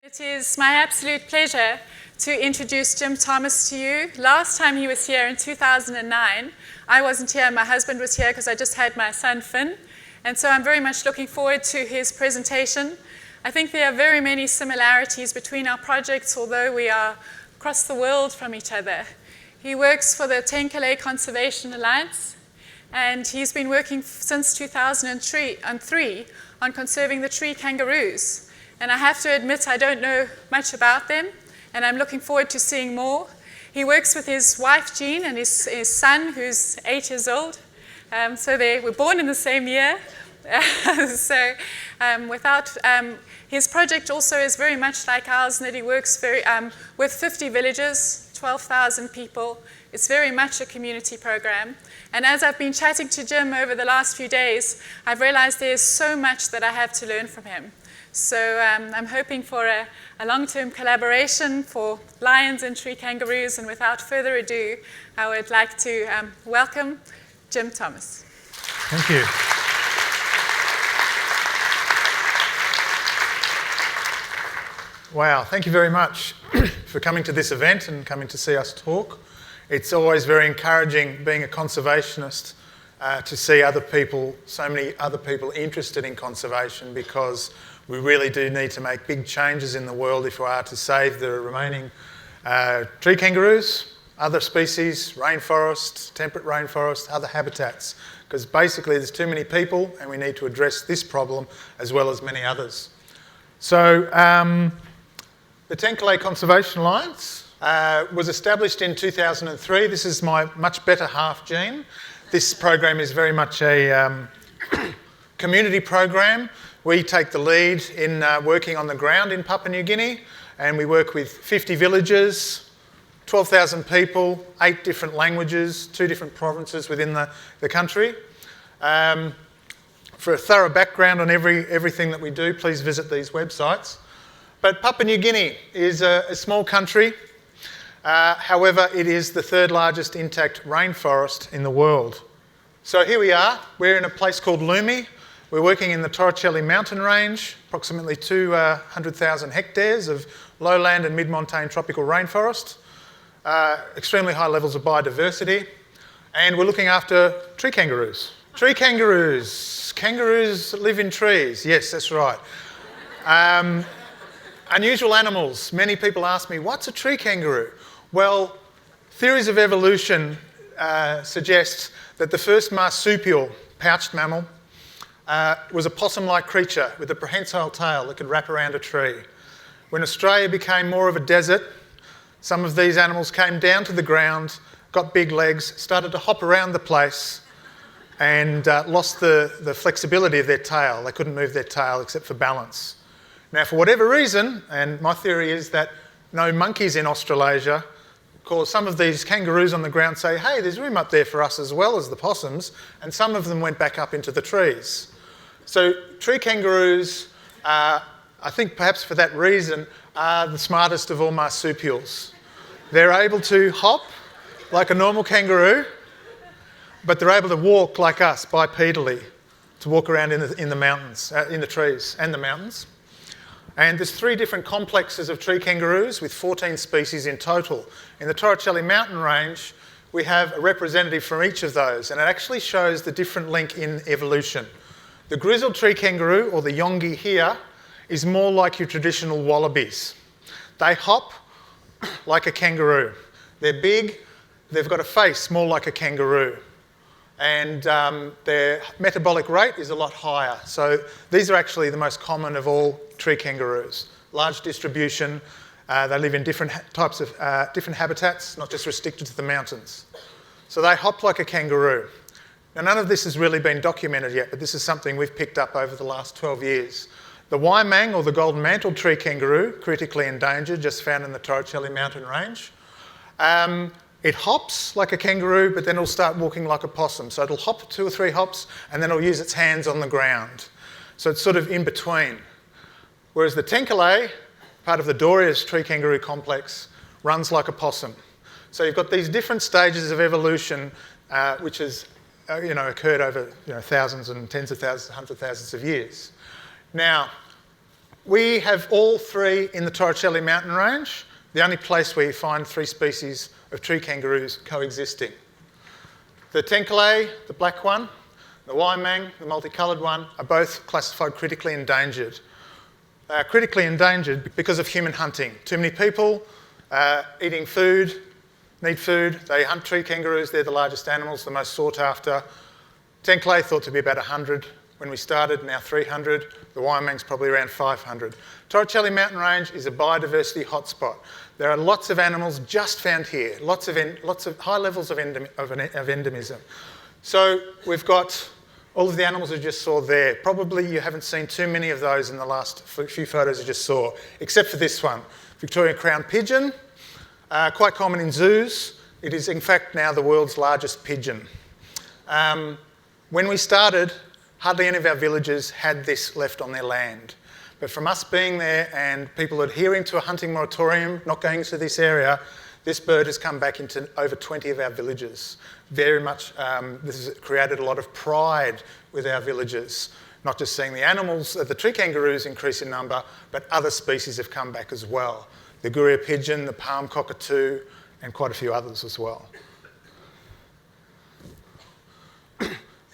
It is my absolute pleasure to introduce Jim Thomas to you. Last time he was here in 2009, I wasn't here, my husband was here because I just had my son Finn. And so I'm very much looking forward to his presentation. I think there are very many similarities between our projects, although we are across the world from each other. He works for the Tenkile Conservation Alliance, and he's been working since 2003 on conserving the tree kangaroos. And I have to admit, I don't know much about them, and I'm looking forward to seeing more. He works with his wife, Jean, and his son, who's 8 years old. So they were born in the same year. His project also is very much like ours, in that he works with 50 villages, 12,000 people. It's very much a community program. And as I've been chatting to Jim over the last few days, I've realized there's so much that I have to learn from him. So I'm hoping for a long-term collaboration for lions and tree kangaroos. And without further ado, I would like to welcome Jim Thomas. Thank you. Wow, thank you very much for coming to this event and coming to see us talk. It's always very encouraging, being a conservationist, to see other people, so many other people interested in conservation, because we really do need to make big changes in the world if we are to save the remaining tree kangaroos, other species, rainforest, temperate rainforest, other habitats, because basically there's too many people and we need to address this problem as well as many others. So the Tenkile Conservation Alliance was established in 2003. This is my much better half, Jean. This program is very much a community program. We take the lead in working on the ground in Papua New Guinea, and we work with 50 villages, 12,000 people, 8 different languages, 2 different provinces within the country. For a thorough background on everything that we do, please visit these websites. But Papua New Guinea is a small country. However, it is the 3rd largest intact rainforest in the world. So here we are. We're in a place called Lumi. We're working in the Torricelli mountain range, approximately 200,000 hectares of lowland and mid-montane tropical rainforest, extremely high levels of biodiversity, and we're looking after tree kangaroos. Tree kangaroos. Kangaroos live in trees. Yes, that's right. Unusual animals. Many people ask me, what's a tree kangaroo? Well, theories of evolution suggest that the first marsupial pouched mammal was a possum-like creature with a prehensile tail that could wrap around a tree. When Australia became more of a desert, some of these animals came down to the ground, got big legs, started to hop around the place, and lost the flexibility of their tail. They couldn't move their tail except for balance. Now, for whatever reason, and my theory is that no monkeys in Australasia, cause some of these kangaroos on the ground say, hey, there's room up there for us as well as the possums, and some of them went back up into the trees. So tree kangaroos, I think perhaps for that reason, are the smartest of all marsupials. They're able to hop like a normal kangaroo, but they're able to walk like us bipedally, to walk around in the mountains, in the trees and the mountains. And there's 3 different complexes of tree kangaroos with 14 species in total. In the Torricelli mountain range, we have a representative from each of those, and it actually shows the different link in evolution. The grizzled tree kangaroo, or the yonggi here, is more like your traditional wallabies. They hop like a kangaroo. They're big, they've got a face more like a kangaroo, and their metabolic rate is a lot higher. So these are actually the most common of all tree kangaroos. Large distribution, they live in different types of different habitats, not just restricted to the mountains. So they hop like a kangaroo. Now, none of this has really been documented yet, but this is something we've picked up over the last 12 years. The waimang, or the golden mantled tree kangaroo, critically endangered, just found in the Torricelli mountain range. It hops like a kangaroo, but then it'll start walking like a possum. So it'll hop 2 or 3 hops, and then it'll use its hands on the ground. So it's sort of in between. Whereas the Tenkile, part of the Doria's tree kangaroo complex, runs like a possum. So you've got these different stages of evolution, which has occurred over thousands and tens of thousands, hundreds of thousands of years. Now, We have all three in the Torricelli mountain range, the only place where you find 3 species of tree kangaroos coexisting. The Tenkile, the black one, the Waimang, the multicoloured one, are both classified critically endangered. They are critically endangered because of human hunting. Too many people eating food, need food. They hunt tree kangaroos. They're the largest animals, the most sought after. Tenkile thought to be about 100 when we started, now 300. The Waimang's probably around 500. Torricelli mountain range is a biodiversity hotspot. There are lots of animals just found here, lots of high levels of endemism. So we've got all of the animals you just saw there. Probably you haven't seen too many of those in the last few photos you just saw, except for this one, Victorian crown pigeon, quite common in zoos. It is in fact now the world's largest pigeon. When we started, hardly any of our villages had this left on their land. But from us being there and people adhering to a hunting moratorium, not going to this area, this bird has come back into over 20 of our villages. Very much, this has created a lot of pride with our villages. Not just seeing the animals, the tree kangaroos increase in number, but other species have come back as well. The Guria pigeon, the palm cockatoo, and quite a few others as well.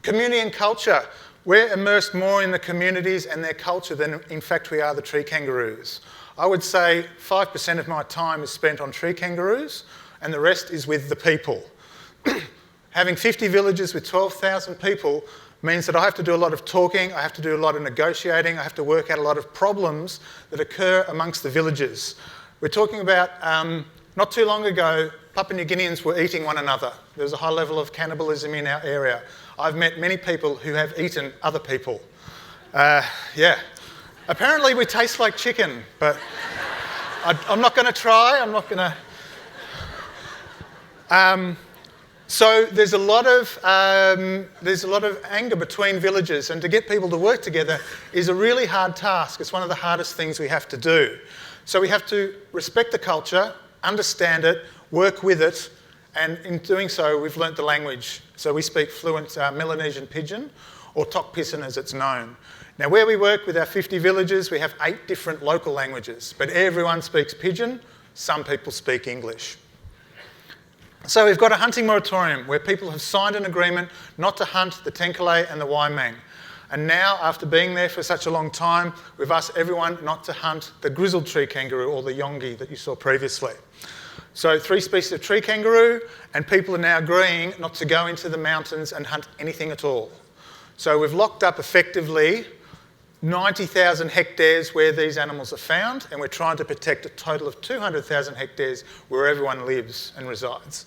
Community and culture. We're immersed more in the communities and their culture than, in fact, we are the tree kangaroos. I would say 5% of my time is spent on tree kangaroos and the rest is with the people. Having 50 villages with 12,000 people means that I have to do a lot of talking, I have to do a lot of negotiating, I have to work out a lot of problems that occur amongst the villages. We're talking about, not too long ago, Papua New Guineans were eating one another. There was a high level of cannibalism in our area. I've met many people who have eaten other people. Yeah. Apparently we taste like chicken, but I'm not going to try. I'm not going to. So there's a lot of anger between villages, and to get people to work together is a really hard task. It's one of the hardest things we have to do. So we have to respect the culture, understand it, work with it, and in doing so, we've learnt the language. So we speak fluent Melanesian Pidgin, or Tok Pisin as it's known. Now, where we work with our 50 villages, we have 8 different local languages, but everyone speaks Pidgin. Some people speak English. So we've got a hunting moratorium where people have signed an agreement not to hunt the Tenkile and the Waimang. And now, after being there for such a long time, we've asked everyone not to hunt the grizzled tree kangaroo or the yongi that you saw previously. So 3 species of tree kangaroo, and people are now agreeing not to go into the mountains and hunt anything at all. So we've locked up effectively 90,000 hectares where these animals are found, and we're trying to protect a total of 200,000 hectares where everyone lives and resides.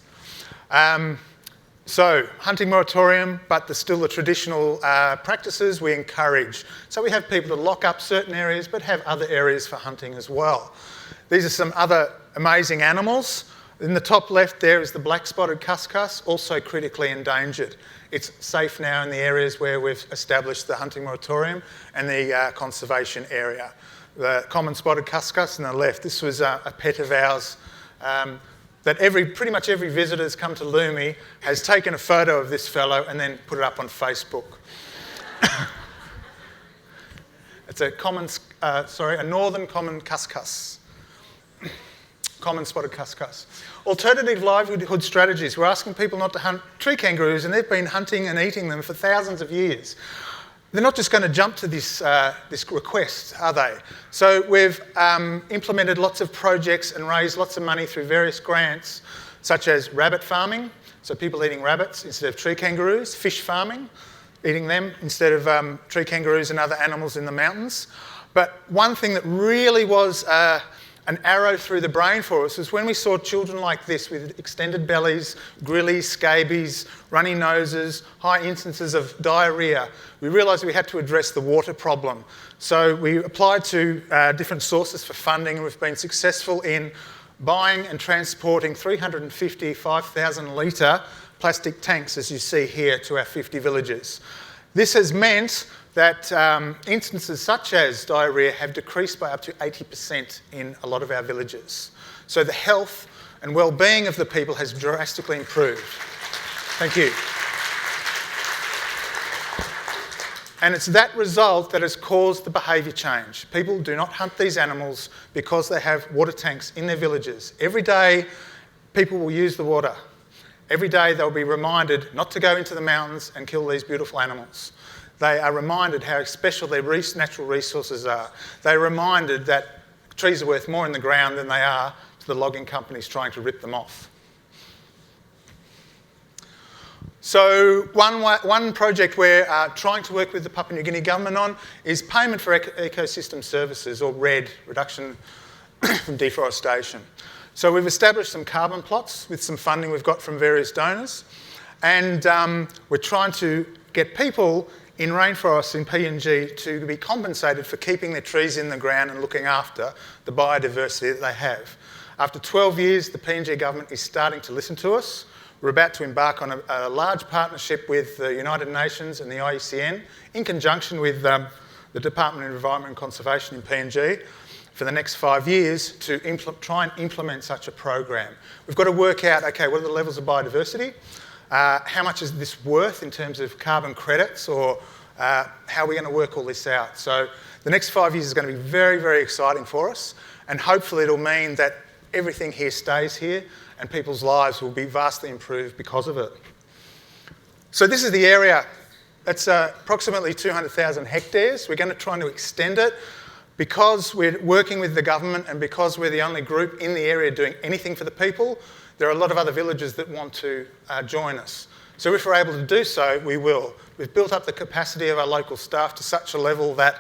So, hunting moratorium, but there's still the traditional practices we encourage. So we have people to lock up certain areas, but have other areas for hunting as well. These are some other amazing animals. In the top left there is the black-spotted cuscus, also critically endangered. It's safe now in the areas where we've established the hunting moratorium and the conservation area. The common spotted cuscus on the left, this was a pet of ours that pretty much every visitor who's come to Lumi has taken a photo of this fellow and then put it up on Facebook. It's a northern common cuscus. Common spotted cuscus. Alternative livelihood strategies. We're asking people not to hunt tree kangaroos, and they've been hunting and eating them for thousands of years. They're not just going to jump to this request, are they? So we've implemented lots of projects and raised lots of money through various grants, such as rabbit farming, so people eating rabbits instead of tree kangaroos, fish farming, eating them instead of tree kangaroos and other animals in the mountains. But one thing that really was an arrow through the brain for us was when we saw children like this with extended bellies, grillies, scabies, runny noses, high instances of diarrhoea. We realised we had to address the water problem. So we applied to different sources for funding, and we've been successful in buying and transporting 350 5,000 litre plastic tanks, as you see here, to our 50 villages. This has meant that instances such as diarrhoea have decreased by up to 80% in a lot of our villages. So the health and well-being of the people has drastically improved. Thank you. And it's that result that has caused the behaviour change. People do not hunt these animals because they have water tanks in their villages. Every day, people will use the water. Every day, they'll be reminded not to go into the mountains and kill these beautiful animals. They are reminded how special their natural resources are. They're reminded that trees are worth more in the ground than they are to the logging companies trying to rip them off. So one project we're trying to work with the Papua New Guinea government on is payment for ecosystem services, or RED, reduction from deforestation. So we've established some carbon plots with some funding we've got from various donors, and we're trying to get people in rainforests in PNG to be compensated for keeping their trees in the ground and looking after the biodiversity that they have. After 12 years, the PNG government is starting to listen to us. We're about to embark on a large partnership with the United Nations and the IUCN in conjunction with the Department of Environment and Conservation in PNG for the next 5 years to try and implement such a program. We've got to work out, okay, what are the levels of biodiversity? How much is this worth in terms of carbon credits, or how are we going to work all this out? So the next 5 years is going to be very, very exciting for us, and hopefully it'll mean that everything here stays here and people's lives will be vastly improved because of it. So this is the area. It's approximately 200,000 hectares. We're going to try to extend it. Because we're working with the government and because we're the only group in the area doing anything for the people, there are a lot of other villages that want to join us. So if we're able to do so, we will. We've built up the capacity of our local staff to such a level that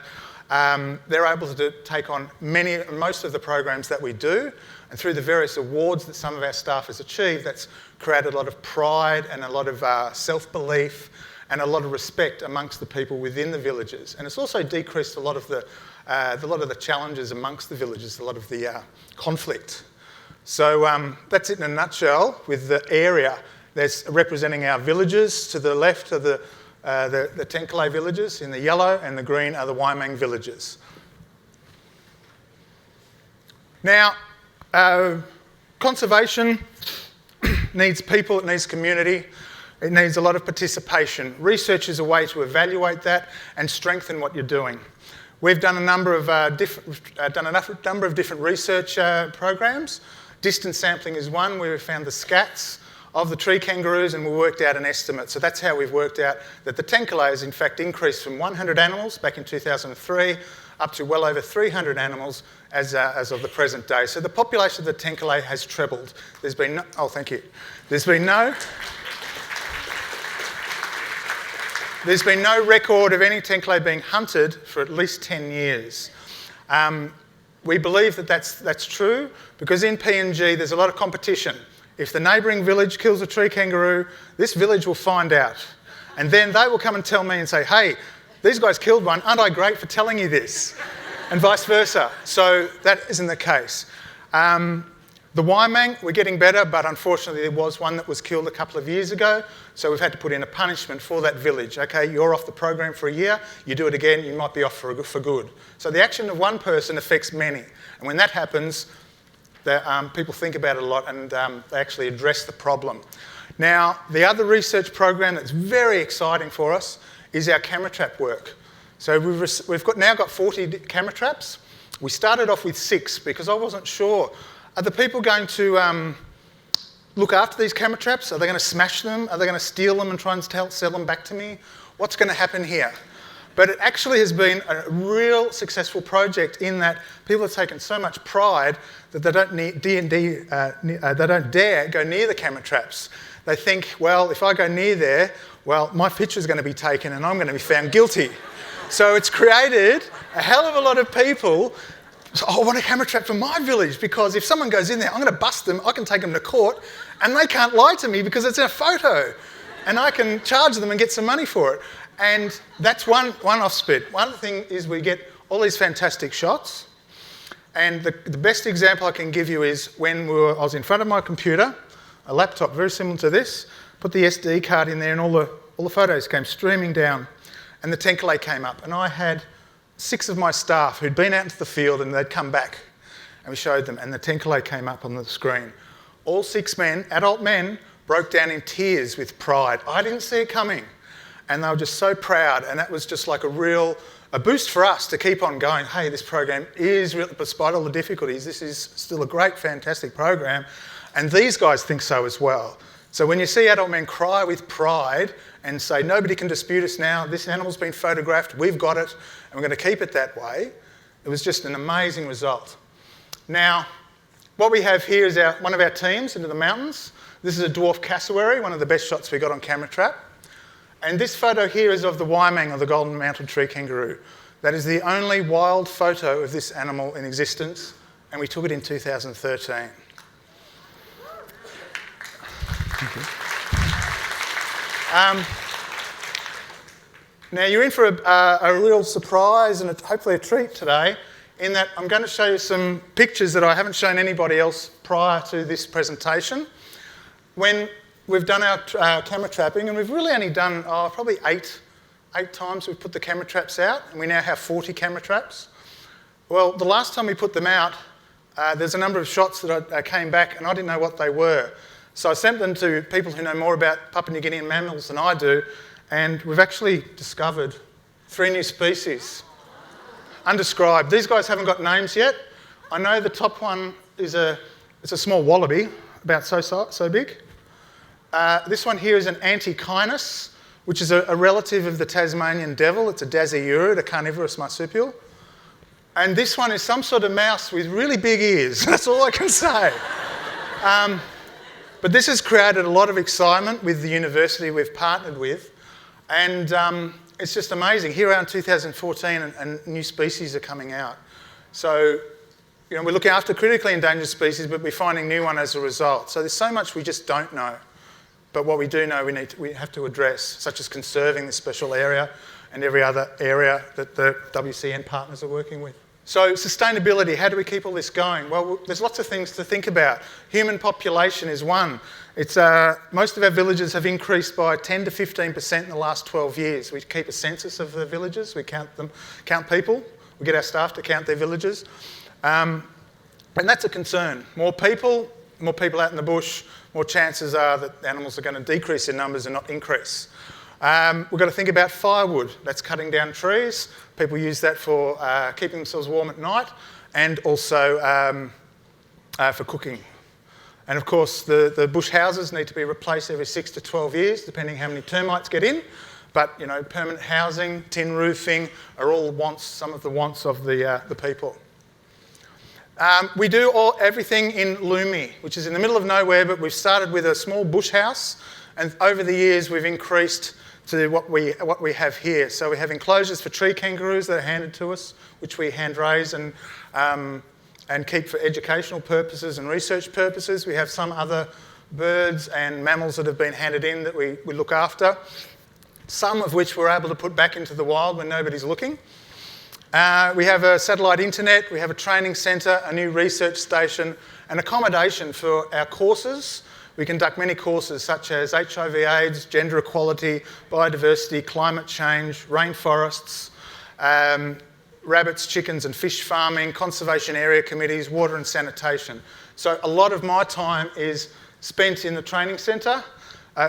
they're able to take on most of the programs that we do, and through the various awards that some of our staff has achieved, that's created a lot of pride and a lot of self-belief and a lot of respect amongst the people within the villages. And it's also decreased a lot of the challenges amongst the villages, a lot of the conflict. So that's it in a nutshell with the area. There's representing our villages. To the left are the Tenkile villages in the yellow, and the green are the Waimang villages. Now, conservation needs people, it needs community, it needs a lot of participation. Research is a way to evaluate that and strengthen what you're doing. We've done a number of different research programs. Distance sampling is one where we found the scats of the tree kangaroos and we worked out an estimate. So that's how we've worked out that the Tenkile has in fact increased from 100 animals back in 2003 up to well over 300 animals as of the present day. So the population of the Tenkile has trebled. There's been no, There's been no record of any Tenkile being hunted for at least 10 years. We believe that that's true because in PNG there's a lot of competition. If the neighbouring village kills a tree kangaroo, this village will find out. And then they will come and tell me and say, hey, these guys killed one, aren't I great for telling you this? And vice versa. So that isn't the case. The Waimang, we're getting better, but unfortunately there was one that was killed a couple of years ago, so we've had to put in a punishment for that village. Okay, you're off the program for a year, you do it again, you might be off for good. So the action of one person affects many, and when that happens, people think about it a lot and they actually address the problem. Now, the other research program that's very exciting for us is our camera trap work. So we've now got 40 camera traps. We started off with 6 because I wasn't sure. Are the people going to look after these camera traps? Are they going to smash them? Are they going to steal them and try and sell them back to me? What's going to happen here? But it actually has been a real successful project in that people have taken so much pride that they don't dare go near the camera traps. They think, well, if I go near there, well, my picture's going to be taken and I'm going to be found guilty. So it's created a hell of a lot of people. So, I want a camera trap for my village because if someone goes in there, I'm going to bust them, I can take them to court, and they can't lie to me because it's in a photo. And I can charge them and get some money for it. And that's one off-spit. One thing is we get all these fantastic shots. And the best example I can give you is when I was in front of my computer, a laptop very similar to this, put the SD card in there and all the photos came streaming down. And the Tenkile came up. And I had 6 of my staff who'd been out into the field and they'd come back. And we showed them. And the Tenkile came up on the screen. All 6 men, adult men, broke down in tears with pride. I didn't see it coming. and they were just so proud, and that was just like a boost for us to keep on going. Hey, this program is, really, despite all the difficulties, this is still a great, fantastic program, and these guys think so as well. So when you see adult men cry with pride and say, nobody can dispute us now, this animal's been photographed, we've got it, and we're going to keep it that way, it was just an amazing result. Now, what we have here is one of our teams into the mountains. This is a dwarf cassowary, one of the best shots we got on camera trap. And this photo here is of the Waimang, or the golden mountain tree kangaroo. That is the only wild photo of this animal in existence, and we took it in 2013. Thank you. Now you're in for a real surprise and hopefully a treat today, in that I'm going to show you some pictures that I haven't shown anybody else prior to this presentation. When we've done our camera trapping, and we've really only done probably eight times we've put the camera traps out, and we now have 40 camera traps. Well, the last time we put them out, there's a number of shots that I came back and I didn't know what they were. So I sent them to people who know more about Papua New Guinean mammals than I do, and we've actually discovered 3 new species, undescribed. These guys haven't got names yet. I know the top one is it's a small wallaby, about so big. This one here is an antechinus, which is a relative of the Tasmanian devil. It's a dasyurid, a carnivorous marsupial. And this one is some sort of mouse with really big ears. That's all I can say. But this has created a lot of excitement with the university we've partnered with. And it's just amazing. Here around 2014 and new species are coming out. So, you know, we're looking after critically endangered species, but we're finding new ones as a result. So there's so much we just don't know. But what we do know we have to address, such as conserving this special area and every other area that the WCN partners are working with. So sustainability, how do we keep all this going? Well, there's lots of things to think about. Human population is one. It's, most of our villages have increased by 10 to 15% in the last 12 years. We keep a census of the villages, we count people, we get our staff to count their villages. And that's a concern. More people out in the bush, more chances are that animals are going to decrease in numbers and not increase. We've got to think about firewood. That's cutting down trees. People use that for keeping themselves warm at night, and also for cooking. And of course, the bush houses need to be replaced every 6 to 12 years, depending how many termites get in. But, you know, permanent housing, tin roofing are all wants, some of the wants of the people. We do everything in Lumi, which is in the middle of nowhere, but we've started with a small bush house, and over the years we've increased to what we have here. So we have enclosures for tree kangaroos that are handed to us, which we hand raise and keep for educational purposes and research purposes. We have some other birds and mammals that have been handed in that we look after, some of which we're able to put back into the wild when nobody's looking. We have a satellite internet, we have a training centre, a new research station, and accommodation for our courses. We conduct many courses such as HIV/AIDS, gender equality, biodiversity, climate change, rainforests, rabbits, chickens and fish farming, conservation area committees, water and sanitation. So a lot of my time is spent in the training centre.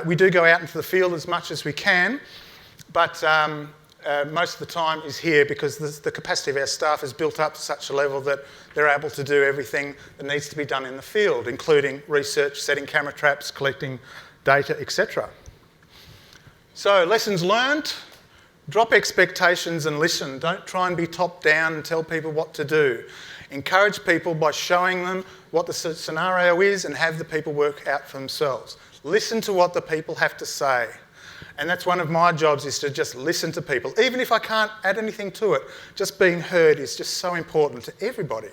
We do go out into the field as much as we can, but most of the time is here because the capacity of our staff is built up to such a level that they're able to do everything that needs to be done in the field, including research, setting camera traps, collecting data, etc. So, lessons learned, drop expectations and listen. Don't try and be top down and tell people what to do. Encourage people by showing them what the scenario is and have the people work out for themselves. Listen to what the people have to say. And that's one of my jobs, is to just listen to people. Even if I can't add anything to it, just being heard is just so important to everybody.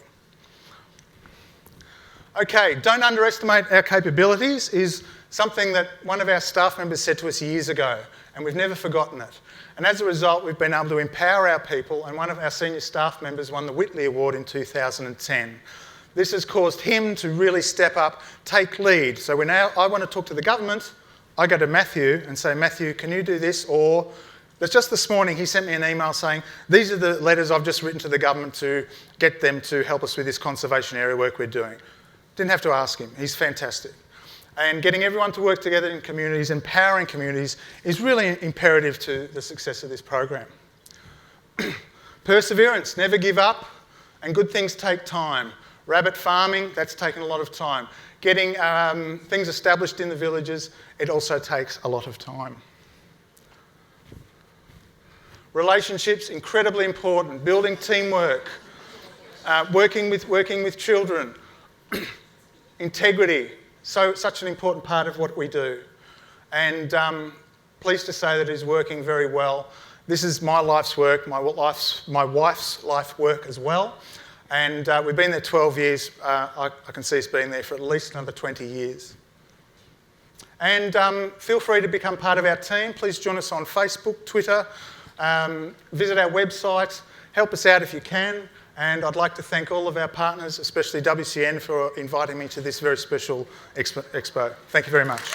Okay, don't underestimate our capabilities is something that one of our staff members said to us years ago, and we've never forgotten it. And as a result, we've been able to empower our people, and one of our senior staff members won the Whitley Award in 2010. This has caused him to really step up, take lead. So I want to talk to the government, I go to Matthew and say, Matthew, can you do this? Or just this morning, he sent me an email saying, these are the letters I've just written to the government to get them to help us with this conservation area work we're doing. Didn't have to ask him. He's fantastic. And getting everyone to work together in communities, empowering communities, is really imperative to the success of this program. Perseverance, never give up, and good things take time. Rabbit farming, that's taken a lot of time. Getting things established in the villages, it also takes a lot of time. Relationships, incredibly important. Building teamwork, working with children, integrity, such an important part of what we do. And pleased to say that it is working very well. This is my life's work, my wife's life work as well. And we've been there 12 years. I can see us being there for at least another 20 years. And feel free to become part of our team. Please join us on Facebook, Twitter, visit our website, help us out if you can. And I'd like to thank all of our partners, especially WCN, for inviting me to this very special expo. Thank you very much.